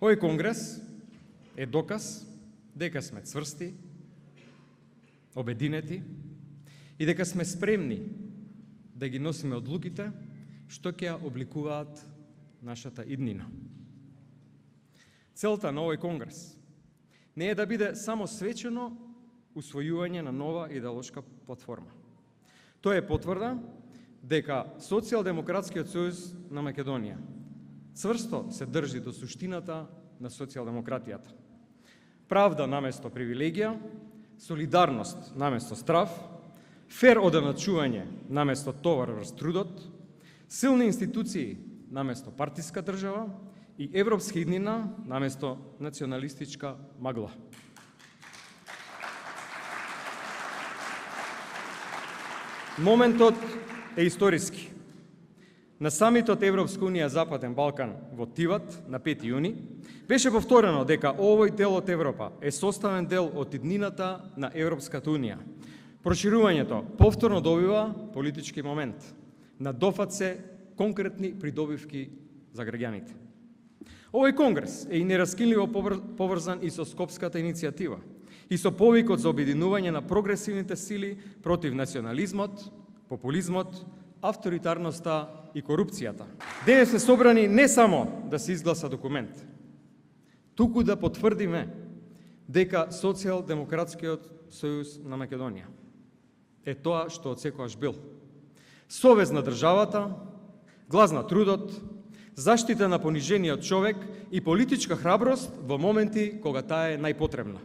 Овој конгрес е доказ дека сме цврсти, обединети и дека сме спремни да ги носиме одлуките што ќе ја обликуваат нашата иднина. Целта на овој конгрес не е да биде само свечено усвојување на нова идеолошка платформа. Тоа е потврда дека Социјалдемократскиот сојуз на Македонија цврсто се држи до суштината на социјалдемократијата. Правда наместо привилегија, солидарност наместо страв, фер оденачување наместо товар врз трудот, силни институции наместо партиска држава и европска иднина наместо националистичка магла. Моментот е историски. На самитот Европска унија Западен Балкан во Тиват на 5 јуни беше повторено дека овој дел од Европа е составен дел од иднината на Европската унија. Проширувањето повторно добива политички момент. Надофат се конкретни придобивки за граѓаните. Овој конгрес е и нераскинливо поврзан и со Скопската иницијатива и со повикот за обединување на прогресивните сили против национализмот, популизмот, авторитарноста и корупцијата. Денес сме собрани не само да се изгласа документ, туку да потврдиме дека Социјалдемократскиот сојуз на Македонија е тоа што отсекогаш бил. Совест на државата, глас на трудот, заштита на понижениот човек и политичка храброст во моменти кога таа е најпотребна.